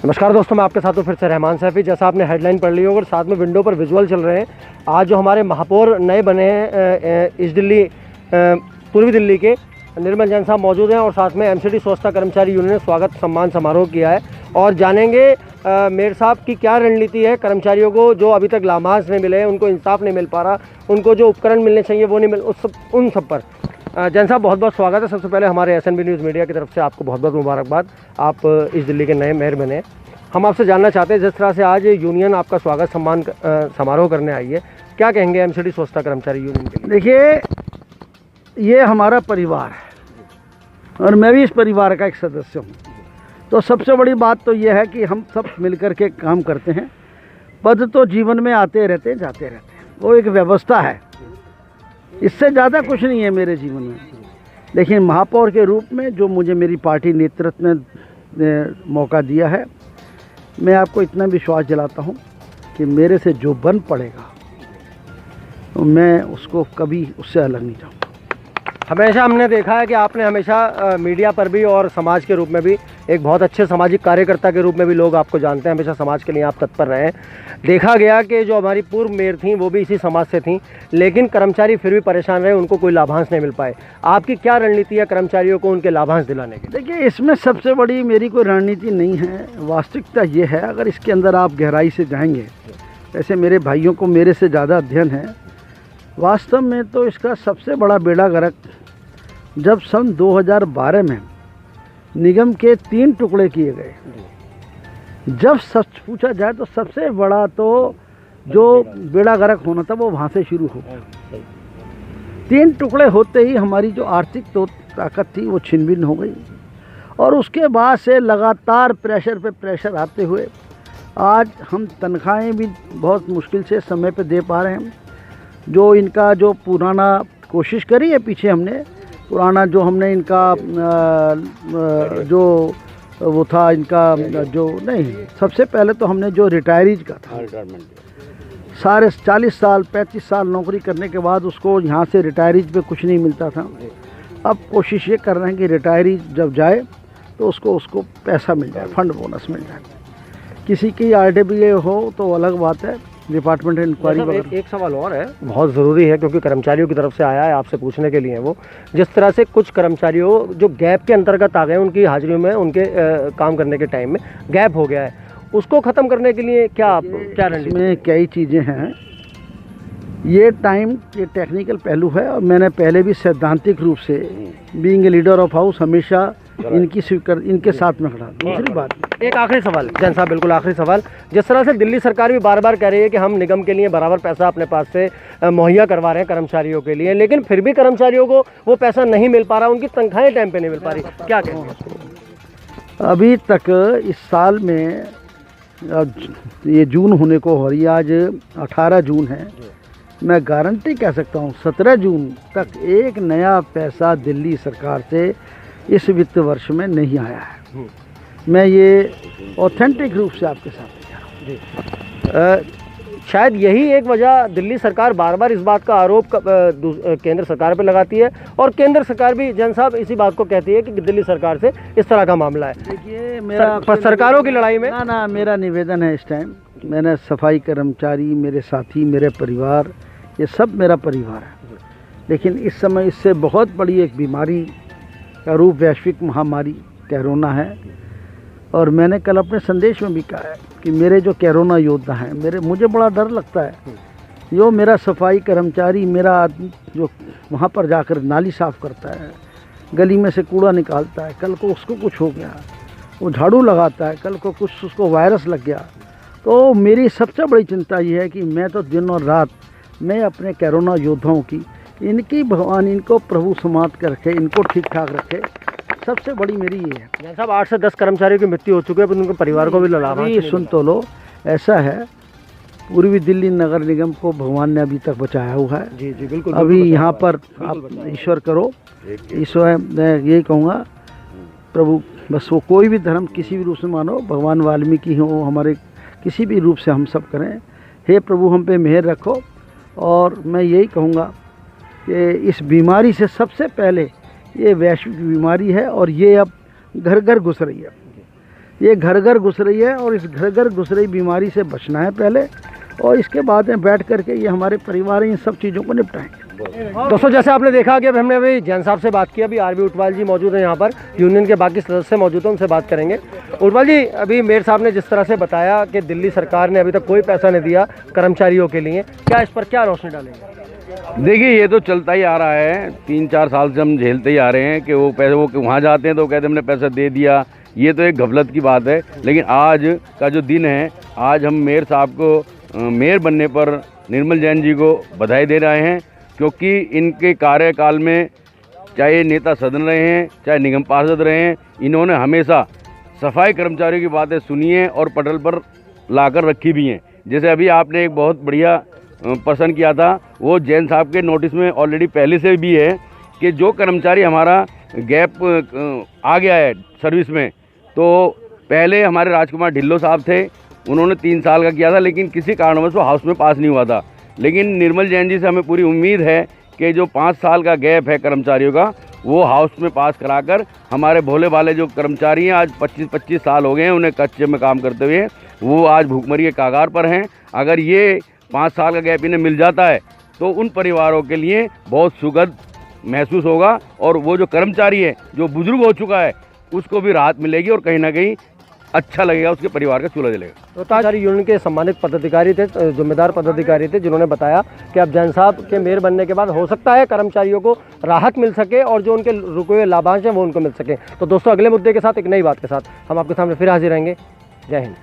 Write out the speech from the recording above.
नमस्कार दोस्तों, मैं आपके साथ हूँ फिर से रहमान सैफी। जैसा आपने हेडलाइन पढ़ ली होगी और साथ में विंडो पर विजुअल चल रहे हैं। आज जो हमारे महापौर नए बने हैं ईस्ट दिल्ली पूर्वी दिल्ली के, निर्मल जैन साहब मौजूद हैं और साथ में एमसीडी स्वच्छता कर्मचारी यूनियन ने स्वागत सम्मान समारोह किया है। और जानेंगे मेयर साहब की क्या रणनीति है। कर्मचारियों को जो अभी तक लाभांश नहीं मिले, उनको इंसाफ नहीं मिल पा रहा, उनको जो उपकरण मिलने चाहिए वो नहीं मिल, उन सब पर जैन साहब बहुत बहुत स्वागत है। सबसे पहले हमारे एसएनबी न्यूज़ मीडिया की तरफ से आपको बहुत बहुत मुबारकबाद। आप इस दिल्ली के नए मेयर बने। हम आपसे जानना चाहते हैं, जिस तरह से आज यूनियन आपका स्वागत सम्मान समारोह करने आई है, क्या कहेंगे एमसीडी स्वच्छता कर्मचारी यूनियन के लिए? देखिए, ये हमारा परिवार है और मैं भी इस परिवार का एक सदस्य हूँ। तो सबसे बड़ी बात तो ये है कि हम सब मिलकर के काम करते हैं। पद तो जीवन में आते रहते हैं, जाते रहते हैं, वो एक व्यवस्था है, इससे ज़्यादा कुछ नहीं है मेरे जीवन में। लेकिन महापौर के रूप में जो मुझे मेरी पार्टी नेतृत्व ने मौका दिया है, मैं आपको इतना विश्वास दिलाता हूँ कि मेरे से जो बन पड़ेगा तो मैं उसको कभी उससे अलग नहीं जाऊँगा। हमेशा हमने देखा है कि आपने हमेशा मीडिया पर भी और समाज के रूप में भी एक बहुत अच्छे सामाजिक कार्यकर्ता के रूप में भी लोग आपको जानते हैं। हमेशा समाज के लिए आप तत्पर रहे हैं। देखा गया कि जो हमारी पूर्व मेयर थी वो भी इसी समाज से थी, लेकिन कर्मचारी फिर भी परेशान रहे, उनको कोई लाभांश नहीं मिल पाए। आपकी क्या रणनीति है कर्मचारियों को उनके लाभांश दिलाने की? देखिए, इसमें सबसे बड़ी मेरी कोई रणनीति नहीं है। वास्तविकता ये है, अगर इसके अंदर आप गहराई से जाएंगे, ऐसे मेरे भाइयों को मेरे से ज़्यादा अध्ययन है। वास्तव में तो इसका सबसे बड़ा बेड़ा गर्क जब सन 2012 में निगम के 3 टुकड़े किए गए। जब सच पूछा जाए तो सबसे बड़ा तो जो बेड़ा गर्क होना था वो वहाँ से शुरू हो गया। 3 टुकड़े होते ही हमारी जो आर्थिक तो ताकत थी वो छिन भिन्न हो गई और उसके बाद से लगातार प्रेशर पे प्रेशर आते हुए आज हम तनख्वाहें भी बहुत मुश्किल से समय पे दे पा रहे हैं। जो इनका जो पुराना कोशिश करी है पीछे हमने, पुराना जो हमने इनका जो वो था इनका जो नहीं, सबसे पहले तो हमने जो रिटायरीज का था, सारे 40 साल 35 साल नौकरी करने के बाद उसको यहाँ से रिटायरीज पे कुछ नहीं मिलता था। अब कोशिश ये कर रहे हैं कि रिटायरीज जब जाए तो उसको पैसा मिल जाए, फंड बोनस मिल जाए। किसी की आरडीबीए हो तो अलग बात है, डिपार्टमेंट इंक्वायरी। एक सवाल और है, बहुत ज़रूरी है क्योंकि कर्मचारियों की तरफ से आया है, आपसे पूछने के लिए। वो जिस तरह से कुछ कर्मचारियों जो गैप के अंतर्गत आ गए, उनकी हाजिरी में उनके काम करने के टाइम में गैप हो गया है, उसको ख़त्म करने के लिए क्या रणनीति? में कई चीज़ें हैं। ये टाइम ये टेक्निकल पहलू है और मैंने पहले भी सैद्धांतिक रूप से being a leader of house हमेशा इनके साथ में खड़ा। दूसरी बात, एक आखिरी सवाल जैन साहब, बिल्कुल आखिरी सवाल। जिस तरह से दिल्ली सरकार भी बार बार कह रही है कि हम निगम के लिए बराबर पैसा अपने पास से मुहैया करवा रहे हैं कर्मचारियों के लिए, लेकिन फिर भी कर्मचारियों को वो पैसा नहीं मिल पा रहा, उनकी तनख्वाहें टाइम पे नहीं मिल पा रही, क्या कहेंगे? अभी तक इस साल में ये जून होने को हो रही है, आज 18 जून है, मैं गारंटी कह सकता हूँ 17 जून तक एक नया पैसा दिल्ली सरकार से इस वित्त वर्ष में नहीं आया है। मैं ये ऑथेंटिक रूप से आपके साथ कह रहा हूँ। शायद यही एक वजह दिल्ली सरकार बार बार इस बात का आरोप केंद्र सरकार पर लगाती है और केंद्र सरकार भी जैन साहब इसी बात को कहती है कि दिल्ली सरकार से इस तरह का मामला है। देखिए, मेरा सरकारों की लड़ाई में ना मेरा निवेदन है इस टाइम, मैंने सफाई कर्मचारी, मेरे साथी, मेरे परिवार, ये सब मेरा परिवार है। लेकिन इस समय इससे बहुत बड़ी एक बीमारी का रूप वैश्विक महामारी कोरोना है और मैंने कल अपने संदेश में भी कहा है कि मेरे जो कोरोना योद्धा हैं, मुझे बड़ा डर लगता है। जो मेरा सफाई कर्मचारी, मेरा आदमी जो वहाँ पर जाकर नाली साफ़ करता है, गली में से कूड़ा निकालता है, कल को उसको कुछ हो गया, वो झाड़ू लगाता है, कल को कुछ उसको वायरस लग गया, तो मेरी सबसे बड़ी चिंता ये है कि मैं तो दिन और रात मैं अपने कोरोना योद्धाओं की, इनकी भगवान इनको प्रभु समाप्त कर रखे, इनको ठीक ठाक रखे, सबसे बड़ी मेरी ये है। जैन साहब 8 से 10 कर्मचारियों की मृत्यु हो चुकी है, उनके परिवार को भी लाभांश सुन तो लो। ऐसा है, पूर्वी दिल्ली नगर निगम को भगवान ने अभी तक बचाया हुआ है। जी जी बिल्कुल। अभी यहाँ पर आप ईश्वर करो, ईश्वर मैं यही कहूँगा, प्रभु बस वो कोई भी धर्म किसी भी रूप से मानो, भगवान वाल्मीकि हो, हमारे किसी भी रूप से हम सब करें, हे प्रभु हम पे मेहर रखो। और मैं यही कहूँगा कि इस बीमारी से सबसे पहले, ये वैश्विक बीमारी है और ये अब घर घर घुस रही है। ये घर घर घुस रही है और इस घर घर घुस रही बीमारी से बचना है पहले, और इसके बाद में बैठ करके ये हमारे परिवार इन सब चीज़ों को निपटाएंगे। दोस्तों जैसे आपने देखा कि हमने अभी जैन साहब से बात की, अभी आरबी उटवाल जी मौजूद हैं यहाँ पर, यूनियन के बाकी सदस्य मौजूद हैं, उनसे बात करेंगे। उटवाल जी, अभी मेयर साहब ने जिस तरह से बताया कि दिल्ली सरकार ने अभी तक कोई पैसा नहीं दिया कर्मचारियों के लिए, क्या इस पर क्या रोशनी डालेंगे? देखिए, ये तो चलता ही आ रहा है, 3-4 साल से हम झेलते ही आ रहे हैं कि वो पैसे वो वहाँ जाते हैं तो कहते हैं हमने पैसा दे दिया। ये तो एक गफलत की बात है। लेकिन आज का जो दिन है, आज हम मेयर साहब को मेयर बनने पर निर्मल जैन जी को बधाई दे रहे हैं, क्योंकि इनके कार्यकाल में चाहे नेता सदन रहे हैं, चाहे निगम पार्षद रहे हैं, इन्होंने हमेशा सफाई कर्मचारियों की बातें सुनी हैं और पटल पर लाकर रखी भी हैं। जैसे अभी आपने एक बहुत बढ़िया प्रश्न किया था, वो जैन साहब के नोटिस में ऑलरेडी पहले से भी है कि जो कर्मचारी हमारा गैप आ गया है सर्विस में, तो पहले हमारे राजकुमार ढिल्लो साहब थे, उन्होंने 3 साल का किया था, लेकिन किसी कारणवश वो हाउस में पास नहीं हुआ था। लेकिन निर्मल जैन जी से हमें पूरी उम्मीद है कि जो 5 साल का गैप है कर्मचारियों का, वो हाउस में पास कराकर हमारे भोले भाले जो कर्मचारी हैं, आज 25-25 साल हो गए हैं उन्हें कच्चे में काम करते हुए, वो आज भूखमरी के कागार पर हैं। अगर ये 5 साल का गैप इन्हें मिल जाता है तो उन परिवारों के लिए बहुत सुखद महसूस होगा, और वो जो कर्मचारी है जो बुजुर्ग हो चुका है उसको भी राहत मिलेगी और कहीं ना कहीं अच्छा लगेगा, उसके परिवार का चूल्हा जलेगा। तो ताज यूनियन के सम्मानित पदाधिकारी थे, जिम्मेदार पदाधिकारी थे, जिन्होंने बताया कि अब जैन साहब के मेयर बनने के बाद हो सकता है कर्मचारियों को राहत मिल सके और जो उनके रुके हुए लाभांश हैं वो उनको मिल सके। तो दोस्तों, अगले मुद्दे के साथ, एक नई बात के साथ हम आपके सामने फिर हाजिर रहेंगे। जय हिंद।